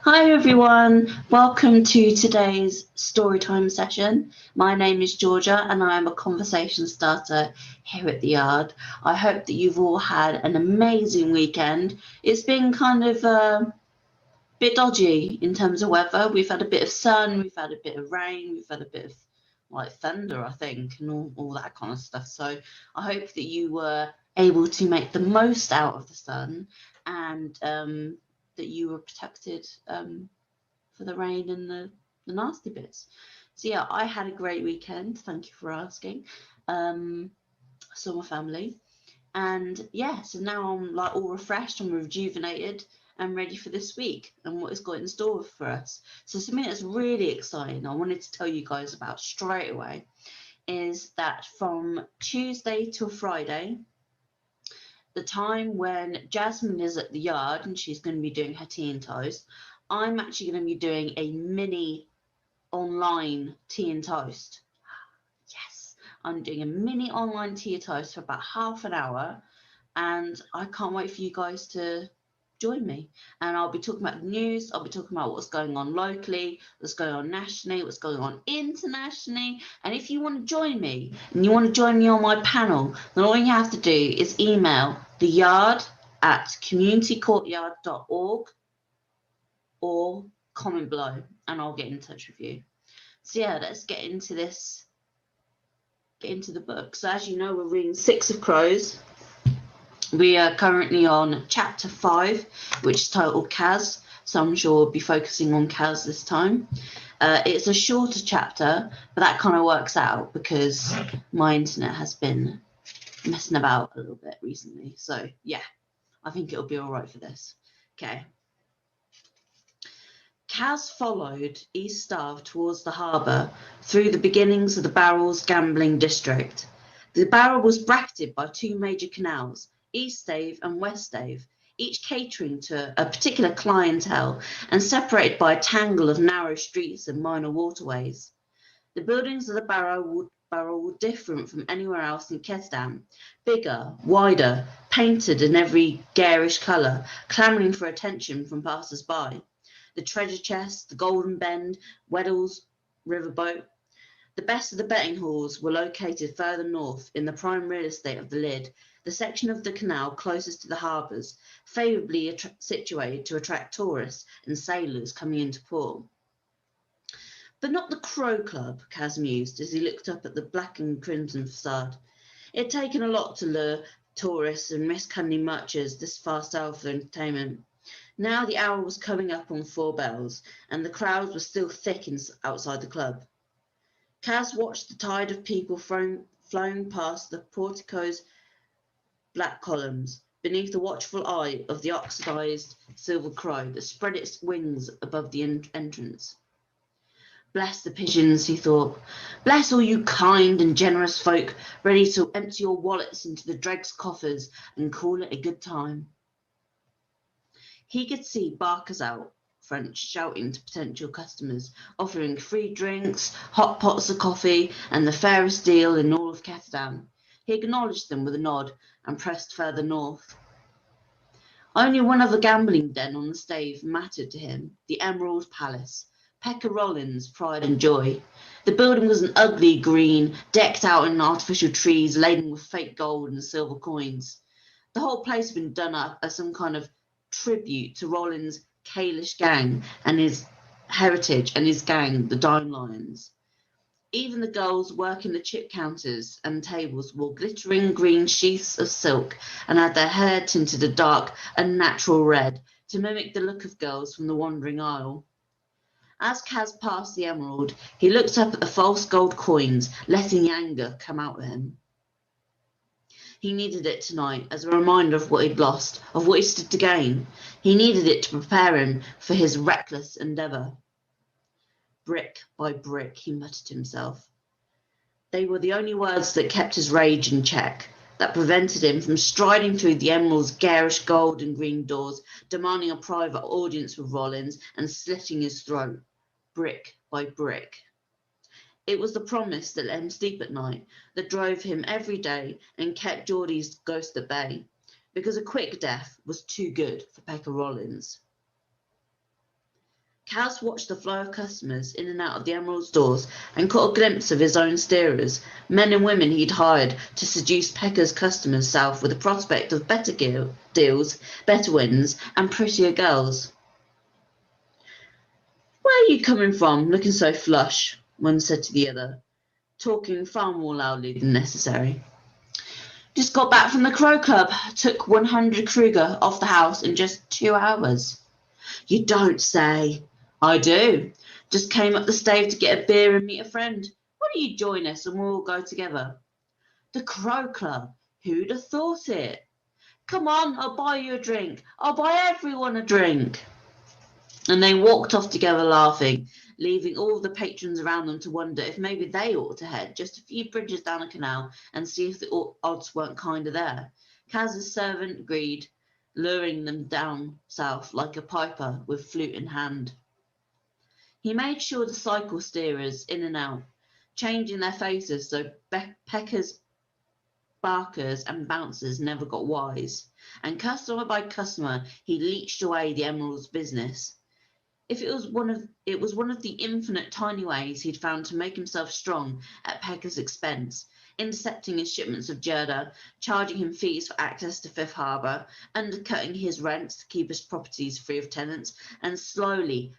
Hi everyone, welcome to today's storytime session. My name is Georgia and I am a conversation starter here at the Yard. I hope that you've all had an amazing weekend. It's been kind of a bit dodgy in terms of weather. We've had a bit of sun, we've had a bit of rain, we've had a bit of like thunder, I think, and all that kind of stuff. So I hope that you were able to make the most out of the sun and that you were protected for the rain and the nasty bits. So yeah, I had a great weekend. Thank you for asking. Saw my family, and yeah, so now I'm like all refreshed, I'm rejuvenated, and ready for this week and what it's got in store for us. So something that's really exciting, I wanted to tell you guys about straight away, is that from Tuesday till Friday, the time when Jasmine is at the Yard and she's going to be doing her tea and toast, I'm actually going to be doing a mini online tea and toast. Yes, I'm doing a mini online tea and toast for about half an hour, and I can't wait for you guys to join me. And I'll be talking about the news, I'll be talking about what's going on locally, what's going on nationally, what's going on internationally. And if you want to join me and you want to join me on my panel, then all you have to do is email the yard at communitycourtyard.org or comment below and I'll get in touch with you. So yeah, let's get into this, get into the book. So as you know, we're reading Six of Crows. We are currently on chapter 5, which is titled Kaz. So I'm sure we'll be focusing on Kaz this time. It's a shorter chapter, but that kind of works out because my internet has been messing about a little bit recently. So yeah, I think it'll be all right for this. Okay. Kaz followed East Stave towards the harbour through the beginnings of the Barrel's gambling district. The Barrel was bracketed by two major canals, East Stave and West Stave, each catering to a particular clientele and separated by a tangle of narrow streets and minor waterways. The buildings of the Barrel were different from anywhere else in Kesdam, bigger, wider, painted in every garish colour, clamouring for attention from passers-by. The treasure chest, the golden bend, Weddell's riverboat. The best of the betting halls were located further north in the prime real estate of the Lid, the section of the canal closest to the harbours, favourably situated to attract tourists and sailors coming into port. But not the Crow Club, Kaz mused as he looked up at the black and crimson facade. It had taken a lot to lure tourists and risk Cunley muchers this far south for entertainment. Now the hour was coming up on 4 bells, and the crowds were still thick outside the club. Kaz watched the tide of people flowing past the portico's black columns, beneath the watchful eye of the oxidized silver crow that spread its wings above the entrance. Bless the pigeons, he thought. Bless all you kind and generous folk, ready to empty your wallets into the dregs' coffers and call it a good time. He could see barkers out front shouting to potential customers, offering free drinks, hot pots of coffee, and the fairest deal in all of Kesdam. He acknowledged them with a nod and pressed further north. Only one other gambling den on the stave mattered to him, the Emerald Palace, Pekka Rollin's pride and joy. The building was an ugly green, decked out in artificial trees laden with fake gold and silver coins. The whole place had been done up as some kind of tribute to Rollin's Kalish gang and his heritage and his gang, the Dime Lions. Even the girls working the chip counters and tables wore glittering green sheaths of silk and had their hair tinted a dark, unnatural red to mimic the look of girls from the Wandering Isle. As Kaz passed the emerald, he looked up at the false gold coins, letting the anger come out of him. He needed it tonight as a reminder of what he'd lost, of what he stood to gain. He needed it to prepare him for his reckless endeavour. Brick by brick, he muttered to himself. They were the only words that kept his rage in check, that prevented him from striding through the Emerald's garish gold and green doors, demanding a private audience with Rollins and slitting his throat, brick by brick. It was the promise that let him sleep at night, that drove him every day and kept Geordie's ghost at bay, because a quick death was too good for Pekka Rollins. Kaz watched the flow of customers in and out of the Emerald's doors and caught a glimpse of his own steerers, men and women he'd hired to seduce Pecker's customers south with the prospect of better deals, better wins, and prettier girls. "Where are you coming from, looking so flush?" one said to the other, talking far more loudly than necessary. "Just got back from the Crow Club. Took 100 Kruger off the house in just 2 hours." "You don't say." "I do. Just came up the stave to get a beer and meet a friend. Why don't you join us and we'll all go together?" "The Crow Club? Who'd have thought it?" "Come on, I'll buy you a drink. I'll buy everyone a drink." And they walked off together laughing, leaving all the patrons around them to wonder if maybe they ought to head just a few bridges down a canal and see if the odds weren't kinder there. Kaz's servant agreed, luring them down south like a piper with flute in hand. He made sure the cycle steerers in and out, changing their faces so Peckers, barkers, and bouncers never got wise, and customer by customer he leeched away the Emerald's business. It was one of the infinite tiny ways he'd found to make himself strong at Pecker's expense, intercepting his shipments of Jerda, charging him fees for access to Fifth Harbour, undercutting his rents to keep his properties free of tenants, and slowly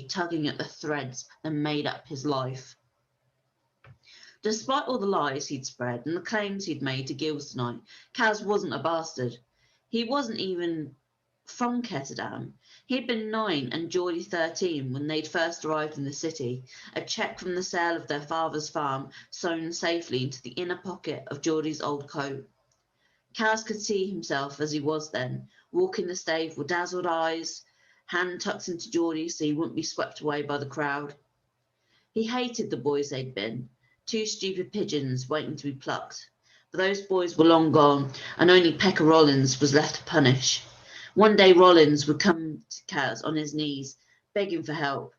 tugging at the threads that made up his life. Despite all the lies he'd spread and the claims he'd made to Gilsnight, Kaz wasn't a bastard. He wasn't even from Ketterdam. He'd been 9 and Geordie 13 when they'd first arrived in the city, a cheque from the sale of their father's farm sewn safely into the inner pocket of Geordie's old coat. Kaz could see himself as he was then, walking the stave with dazzled eyes, hand tucked into Geordie so he wouldn't be swept away by the crowd. He hated the boys they'd been, 2 stupid pigeons waiting to be plucked. But those boys were long gone, and only Pecker Rollins was left to punish. One day Rollins would come to Kaz on his knees, begging for help.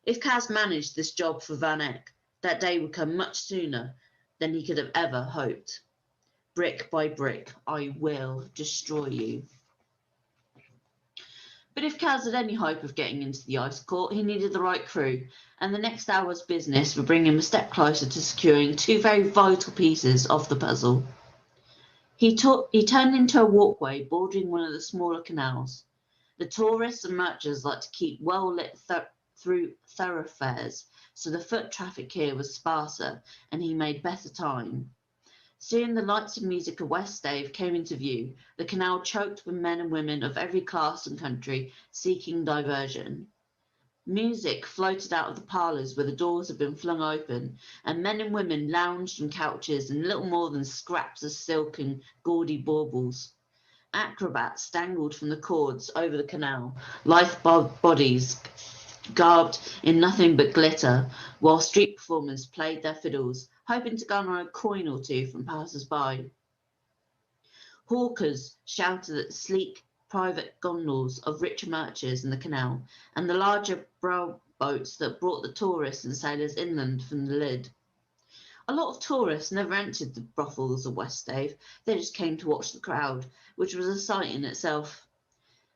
If Kaz managed this job for Van Eck, that day would come much sooner than he could have ever hoped. Brick by brick, I will destroy you. But if Kaz had any hope of getting into the ice court, he needed the right crew, and the next hour's business would bring him a step closer to securing 2 very vital pieces of the puzzle. He turned into a walkway bordering one of the smaller canals. The tourists and merchants like to keep well-lit through thoroughfares, so the foot traffic here was sparser, and he made better time. Soon the lights and music of West Stave came into view, the canal choked with men and women of every class and country seeking diversion. Music floated out of the parlours where the doors had been flung open, and men and women lounged on couches in little more than scraps of silk and gaudy baubles. Acrobats dangled from the cords over the canal, lithe bodies garbed in nothing but glitter, while street performers played their fiddles, hoping to garner a coin or two from passers-by. Hawkers shouted at sleek private gondolas of richer merchants in the canal, and the larger brow boats that brought the tourists and sailors inland from the Lid. A lot of tourists never entered the brothels of West Stave, they just came to watch the crowd, which was a sight in itself.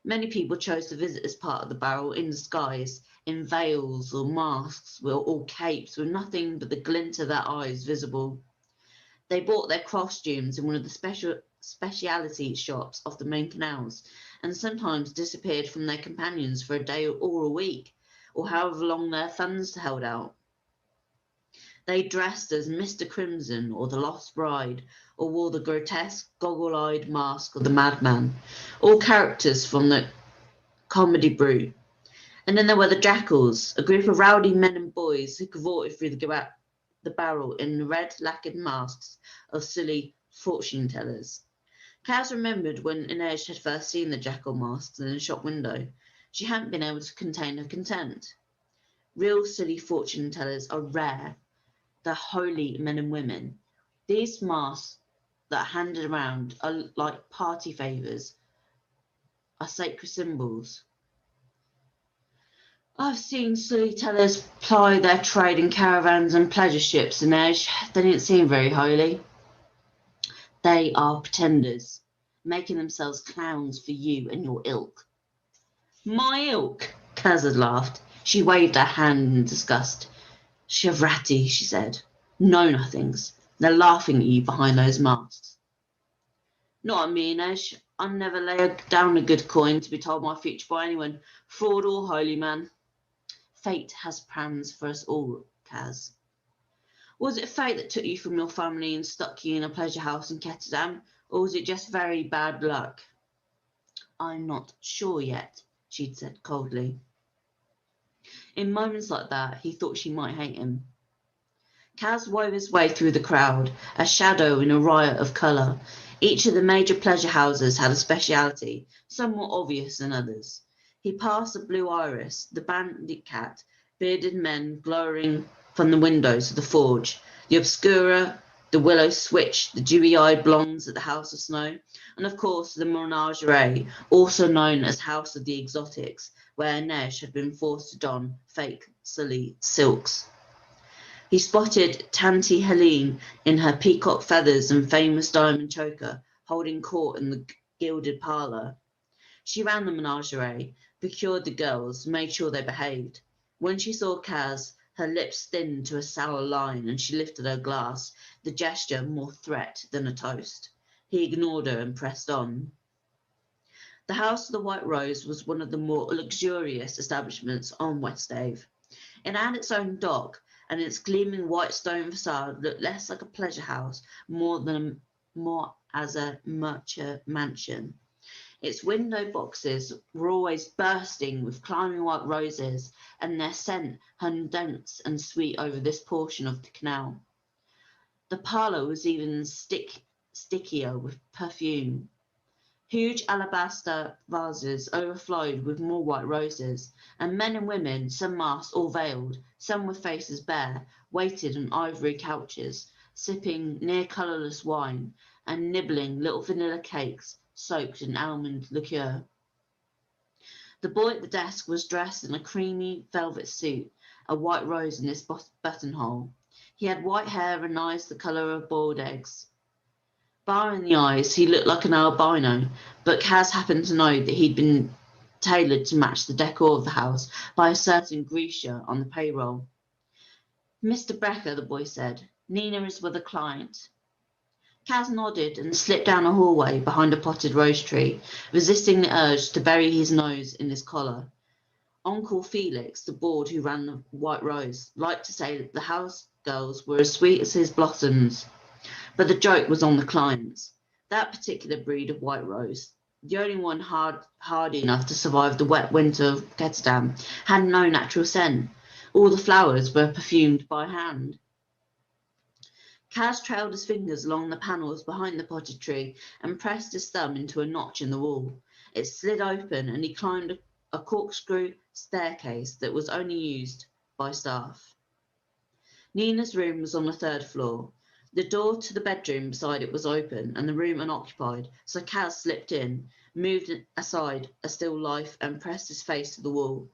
Many people chose to visit this part of the barrel in disguise, in veils or masks or capes, with nothing but the glint of their eyes visible. They bought their costumes in one of the speciality shops off the main canals, and sometimes disappeared from their companions for a day or a week, or however long their funds held out. They dressed as Mr. Crimson or the Lost Bride, or wore the grotesque, goggle-eyed mask of the Madman, all characters from the comedy brute. And then there were the Jackals, a group of rowdy men and boys who cavorted through the barrel in red lacquered masks of silly fortune-tellers. Kaz remembered when Inez had first seen the jackal masks in a shop window. She hadn't been able to contain her content. Real silly fortune-tellers are rare. They're holy men and women. These masks that are handed around are like party favours, are sacred symbols. I've seen silly tellers ply their trade in caravans and pleasure ships in Edge. They didn't seem very holy. They are pretenders, making themselves clowns for you and your ilk. My ilk? Kaz had laughed. She waved her hand in disgust. Shivrati, she said. Know-nothings. They're laughing at you behind those masks. Not at me, Inej. I'll never lay down a good coin to be told my future by anyone, fraud or holy man. Fate has plans for us all, Kaz. Was it fate that took you from your family and stuck you in a pleasure house in Ketterdam, or was it just very bad luck? I'm not sure yet, she'd said coldly. In moments like that, he thought she might hate him. Kaz wove his way through the crowd, a shadow in a riot of colour. Each of the major pleasure houses had a speciality, some more obvious than others. He passed the Blue Iris, the Bandit Cat, bearded men glowering from the windows of the Forge, the Obscura, the Willow Switch, the dewy-eyed blondes at the House of Snow, and of course the Menagerie, also known as House of the Exotics, where Inej had been forced to don fake silks. He spotted Tanti Helene in her peacock feathers and famous diamond choker, holding court in the gilded parlour. She ran the menagerie, procured the girls, made sure they behaved. When she saw Kaz, her lips thinned to a sour line and she lifted her glass, the gesture more threat than a toast. He ignored her and pressed on. The House of the White Rose was one of the more luxurious establishments on West Ave. It had its own dock, and its gleaming white stone facade looked less like a pleasure house, more as a merchant mansion. Its window boxes were always bursting with climbing white roses, and their scent hung dense and sweet over this portion of the canal. The parlour was even stickier with perfume. Huge alabaster vases overflowed with more white roses, and men and women, some masked or veiled, some with faces bare, waited on ivory couches, sipping near colourless wine and nibbling little vanilla cakes soaked in almond liqueur. The boy at the desk was dressed in a creamy velvet suit, a white rose in his buttonhole. He had white hair and eyes the colour of boiled eggs. Barring the eyes, he looked like an albino, but Kaz happened to know that he'd been tailored to match the decor of the house by a certain Grisha on the payroll. Mr. Becker, the boy said, Nina is with a client. Kaz nodded and slipped down a hallway behind a potted rose tree, resisting the urge to bury his nose in his collar. Uncle Felix, the board who ran the White Rose, liked to say that the house girls were as sweet as his blossoms. But the joke was on the clients. That particular breed of white rose, the only one hardy enough to survive the wet winter of Ketterdam, had no natural scent. All the flowers were perfumed by hand. Kaz trailed his fingers along the panels behind the potted tree and pressed his thumb into a notch in the wall. It slid open and he climbed a corkscrew staircase that was only used by staff. Nina's room was on the third floor. The door to the bedroom beside it was open and the room unoccupied, so Kaz slipped in, moved aside a still life and pressed his face to the wall.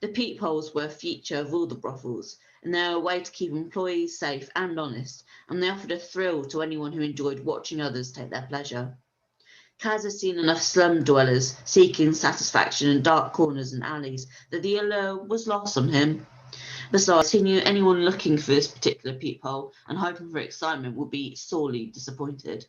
The peepholes were a feature of all the brothels, and they were a way to keep employees safe and honest, and they offered a thrill to anyone who enjoyed watching others take their pleasure. Kaz had seen enough slum dwellers seeking satisfaction in dark corners and alleys that the allure was lost on him. Besides, he knew anyone looking for this particular peephole and hoping for excitement would be sorely disappointed.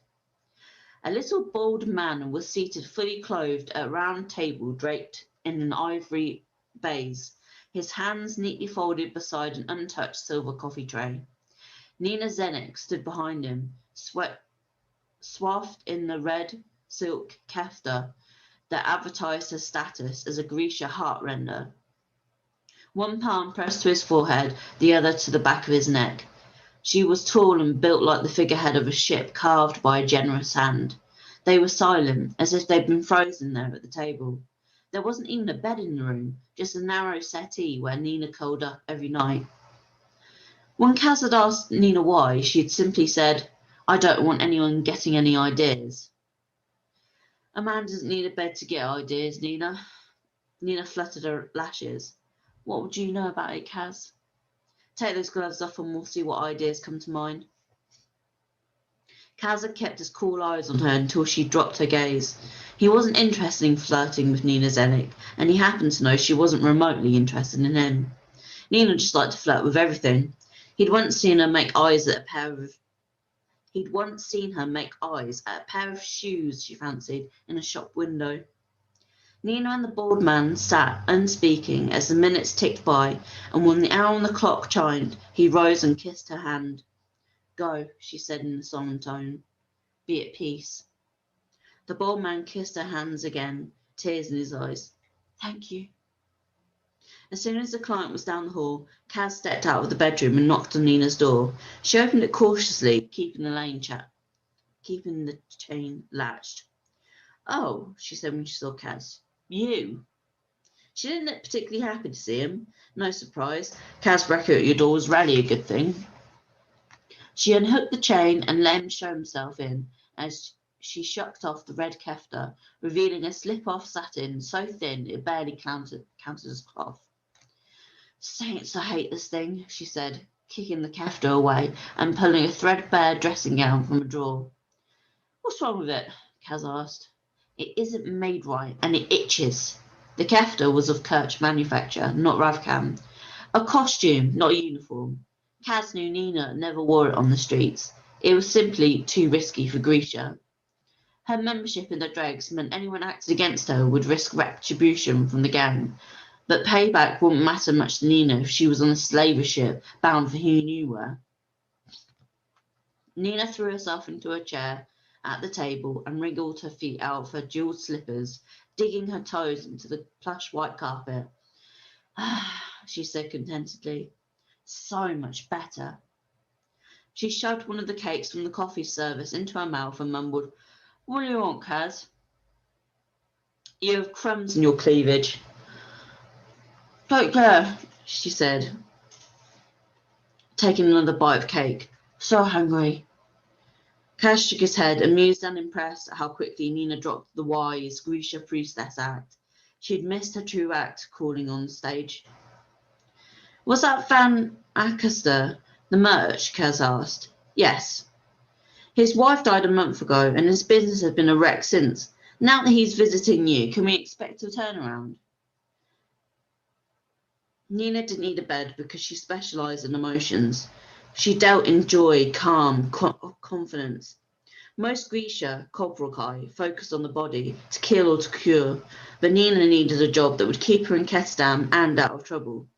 A little bald man was seated fully clothed at a round table draped in an ivory baize, his hands neatly folded beside an untouched silver coffee tray. Nina Zenek stood behind him, swathed in the red silk kefta that advertised her status as a Grisha heart-render. One palm pressed to his forehead, the other to the back of his neck. She was tall and built like the figurehead of a ship carved by a generous hand. They were silent, as if they'd been frozen there at the table. There wasn't even a bed in the room, just a narrow settee where Nina curled up every night. When Kaz had asked Nina why, she had simply said, I don't want anyone getting any ideas. A man doesn't need a bed to get ideas, Nina. Nina fluttered her lashes. What would you know about it, Kaz? Take those gloves off and we'll see what ideas come to mind. Kaz had kept his cool eyes on her until she dropped her gaze. He wasn't interested in flirting with Nina Zelic, and he happened to know she wasn't remotely interested in him. Nina just liked to flirt with everything. He'd once seen her make eyes at a pair of shoes she fancied in a shop window. Nina and the bald man sat unspeaking as the minutes ticked by, and when the hour on the clock chimed, he rose and kissed her hand. "Go," she said in a solemn tone. "Be at peace." The bald man kissed her hands again, tears in his eyes. "Thank you." As soon as the client was down the hall, Kaz stepped out of the bedroom and knocked on Nina's door. She opened it cautiously, keeping the chain latched. "Oh," she said when she saw Kaz. "You?" She didn't look particularly happy to see him. No surprise. Kaz Brecker at your door was rarely a good thing. She unhooked the chain and let him show himself in as she shucked off the red kefta, revealing a slip-off satin so thin it barely counted as cloth. "Saints, I hate this thing," she said, kicking the kefta away and pulling a threadbare dressing gown from a drawer. "What's wrong with it?" Kaz asked. "It isn't made right, and it itches." The kefta was of Kirch manufacture, not Ravkam. A costume, not a uniform. Kaz knew Nina never wore it on the streets. It was simply too risky for Grisha. Her membership in the dregs meant anyone acted against her would risk retribution from the gang. But payback wouldn't matter much to Nina if she was on a slaver ship bound for who knew where. Nina threw herself into a chair at the table and wriggled her feet out of her jeweled slippers, digging her toes into the plush white carpet. "Ah," she said contentedly. "So much better." She shoved one of the cakes from the coffee service into her mouth and mumbled, "What do you want, Kaz?" "You have crumbs in your cleavage." "Don't care," she said, taking another bite of cake. "So hungry." Kaz shook his head, amused and impressed at how quickly Nina dropped the wise Grisha priestess act. She'd missed her true act calling on stage. "Was that Van Acaster the merch?" Kaz asked. "Yes. His wife died a month ago, and his business has been a wreck since. Now that he's visiting you, can we expect a turnaround?" Nina didn't need a bed because she specialized in emotions. She dealt in joy, calm, confidence. Most Grisha, Kobrakai, focused on the body, to kill or to cure, but Nina needed a job that would keep her in Kestam and out of trouble.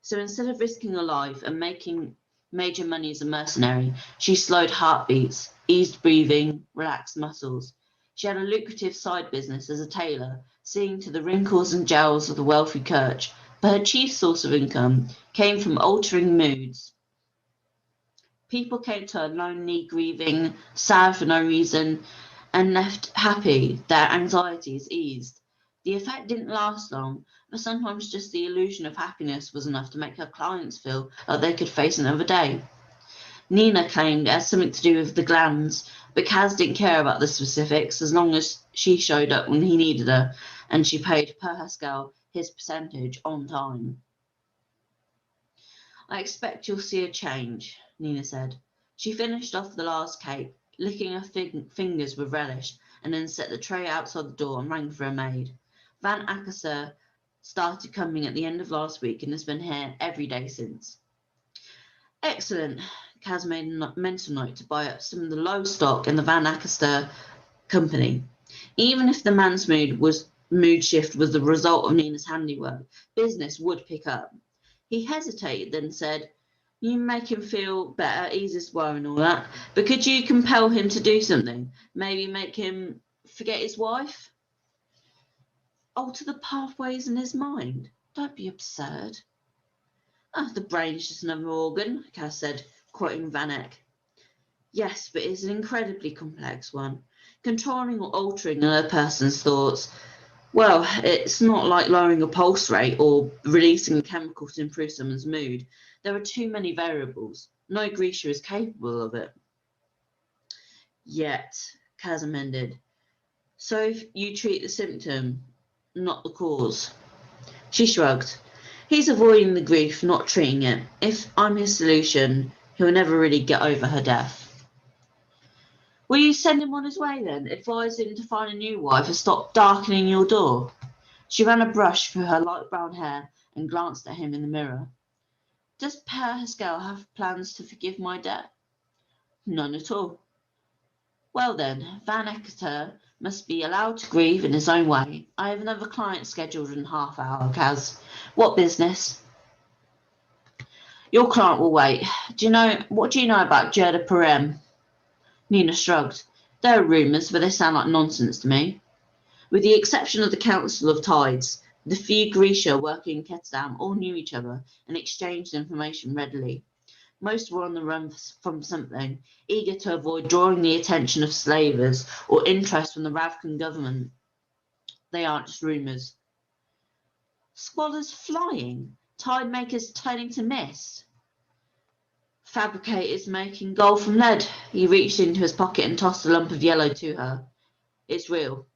So instead of risking her life and making major money as a mercenary, she slowed heartbeats, eased breathing, relaxed muscles. She had a lucrative side business as a tailor, seeing to the wrinkles and jowls of the wealthy Kirch, but her chief source of income came from altering moods. People came to her lonely, grieving, sad for no reason, and left happy, their anxieties eased. The effect didn't last long, but sometimes just the illusion of happiness was enough to make her clients feel like they could face another day. Nina claimed it had something to do with the glands, but Kaz didn't care about the specifics as long as she showed up when he needed her, and she paid per Haskell his percentage on time. "I expect you'll see a change," Nina said. She finished off the last cake, licking her fingers with relish, and then set the tray outside the door and rang for a maid. Van Acaster started coming at the end of last week and has been here every day since. "Excellent." Kaz made a mental note to buy up some of the low stock in the Van Acaster company. Even if the man's mood shift was the result of Nina's handiwork, business would pick up. He hesitated, then said, "You make him feel better, ease his worry and all that, but could you compel him to do something? Maybe make him forget his wife? Alter the pathways in his mind? Don't be absurd." "The brain's just another organ," Kaz said, quoting Van Eyck. "Yes, but it's an incredibly complex one. Controlling or altering another person's thoughts, well, it's not like lowering a pulse rate or releasing a chemical to improve someone's mood. There are too many variables. No Grisha is capable of it." "Yet," Kaz amended. "So if you treat the symptom, not the cause." She shrugged. "He's avoiding the grief, not treating it. If I'm his solution, he'll never really get over her death." Will you send him on his way then? Advise him to find a new wife and stop darkening your door. She ran a brush through her light brown hair and glanced at him in the mirror. Does Pascal have plans to forgive my debt? None at all. Well then, Van Eckter must be allowed to grieve in his own way. I have another client scheduled in half hour, Kaz. What business? Your client will wait. What do you know about Gerda Perem? Nina shrugged. There are rumours, but they sound like nonsense to me. With the exception of the Council of Tides, the few Grisha working in Ketzdam all knew each other and exchanged information readily. Most were on the run from something, eager to avoid drawing the attention of slavers or interest from the Ravkan government. They aren't just rumours. Squalors flying, tide makers turning to mist. Fabricators making gold from lead. He reached into his pocket and tossed a lump of yellow to her. It's real.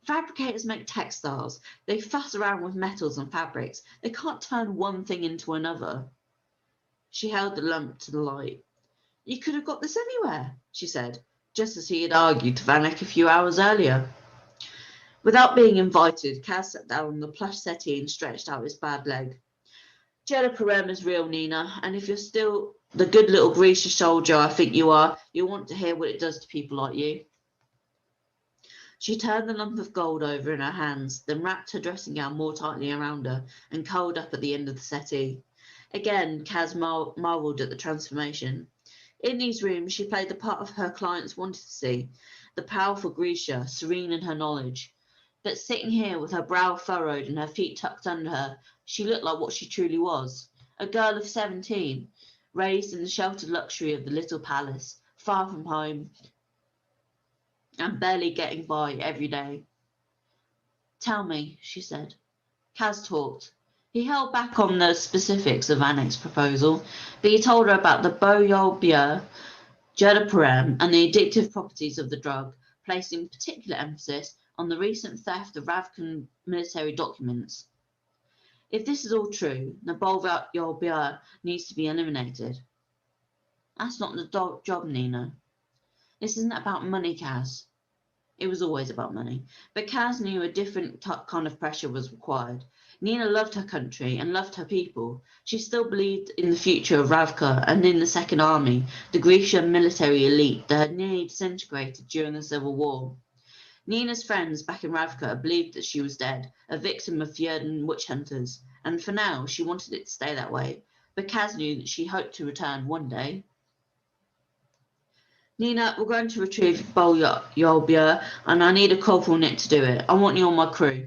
Fabricators make textiles. They fuss around with metals and fabrics. They can't turn one thing into another. She held the lump to the light. You could have got this anywhere, she said, just as he had argued to Vanek a few hours earlier. Without being invited, Kaz sat down on the plush settee and stretched out his bad leg. Gerda Perem is real, Nina, and if you're still the good little Grisha soldier I think you are, you'll want to hear what it does to people like you. She turned the lump of gold over in her hands, then wrapped her dressing gown more tightly around her and curled up at the end of the settee. Again, Kaz marvelled at the transformation. In these rooms, she played the part of her clients wanted to see, the powerful Grisha, serene in her knowledge. But sitting here with her brow furrowed and her feet tucked under her, she looked like what she truly was, a girl of 17, raised in the sheltered luxury of the little palace, far from home, and barely getting by every day. Tell me, she said. Kaz talked. He held back on the specifics of Vanek's proposal, but he told her about the Boyolbia, Gerda Perem, and the addictive properties of the drug, placing particular emphasis on the recent theft of Ravkan military documents. If this is all true, the Boyolbia needs to be eliminated. That's not the job, Nina. This isn't about money, Kaz. It was always about money, but Kaz knew a different kind of pressure was required. Nina loved her country and loved her people. She still believed in the future of Ravka and in the Second Army, the Grecian military elite that had nearly disintegrated during the Civil War. Nina's friends back in Ravka believed that she was dead, a victim of Fjordan witch hunters, and for now she wanted it to stay that way, but Kaz knew that she hoped to return one day. Nina, we're going to retrieve Boyolbia, and I need a corporalnik to do it. I want you on my crew.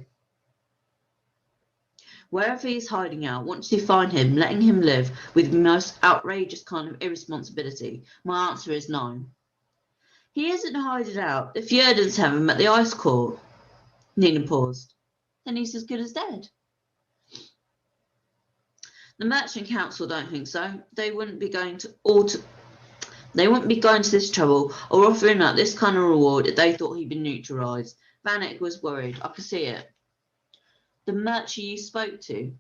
Wherever he's hiding out, once you find him, letting him live with the most outrageous kind of irresponsibility. My answer is no. He isn't hiding out. The Fjordans have him at the ice court. Nina paused. Then he's as good as dead. The Merchant Council don't think so. They wouldn't be going to this trouble or offering up this kind of reward if they thought he'd been neutralised. Vanek was worried. I could see it. The merchant you spoke to?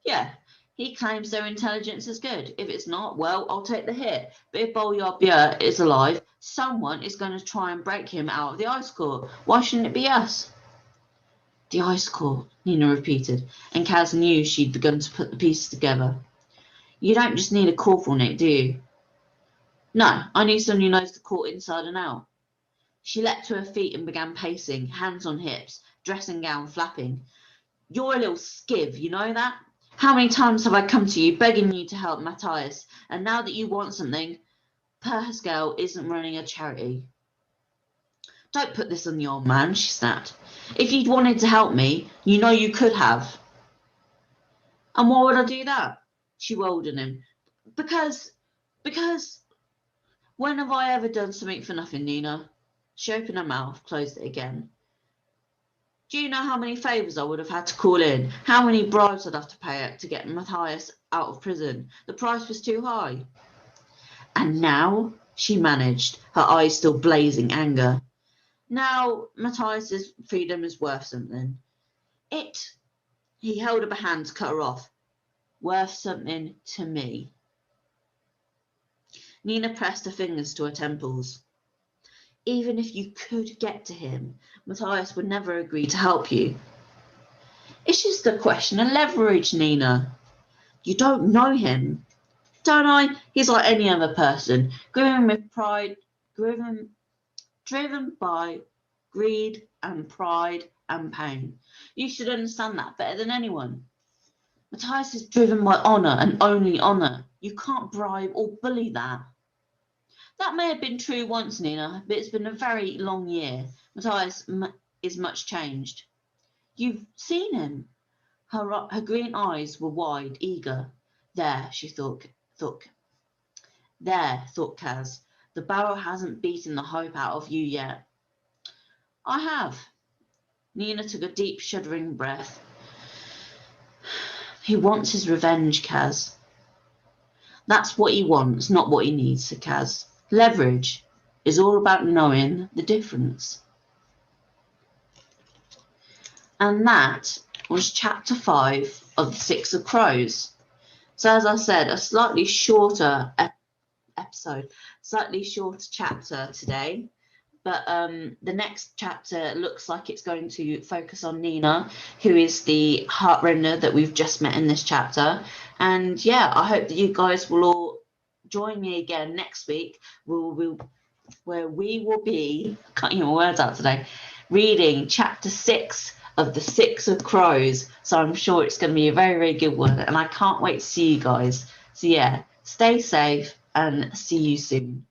Yeah, he claims their intelligence is good. If it's not, well, I'll take the hit. But if Bolyarbia is alive, someone is going to try and break him out of the ice court. Why shouldn't it be us? The ice court, Nina repeated, and Kaz knew she'd begun to put the pieces together. You don't just need a corporalnik, do you? No, I need someone who knows the court inside and out. She leapt to her feet and began pacing, hands on hips, dressing gown flapping. You're a little skiv, you know that? How many times have I come to you begging you to help Matthias, and now that you want something, Pascal isn't running a charity. Don't put this on the old man, she snapped. If you'd wanted to help me, you know you could have. And why would I do that? She rolled at him. Because, when have I ever done something for nothing, Nina? She opened her mouth, closed it again. Do you know how many favours I would have had to call in? How many bribes I'd have to pay to get Matthias out of prison? The price was too high. And now, she managed, her eyes still blazing anger. Now, Matthias's freedom is worth something. He held up a hand to cut her off. Worth something to me. Nina pressed her fingers to her temples. Even if you could get to him, Matthias would never agree to help you. It's just a question of leverage, Nina. You don't know him. Don't I? He's like any other person, driven with pride, driven by greed and pride and pain. You should understand that better than anyone. Matthias is driven by honour and only honour. You can't bribe or bully that. That may have been true once, Nina, but it's been a very long year. Matthias is much changed. You've seen him. Her green eyes were wide, eager. There, she thought. There, thought Kaz. The barrel hasn't beaten the hope out of you yet. I have. Nina took a deep, shuddering breath. He wants his revenge, Kaz. That's what he wants, not what he needs, said Kaz. Leverage is all about knowing the difference. And that was chapter 5 of The Six of Crows. So as I said, a slightly shorter episode, slightly shorter chapter today. But the next chapter looks like it's going to focus on Nina, who is the heartrender that we've just met in this chapter. And yeah, I hope that you guys will all join me again next week, where we will be, cutting your words out today, reading chapter 6 of The Six of Crows. So I'm sure it's going to be a very, very good one. And I can't wait to see you guys. So yeah, stay safe and see you soon.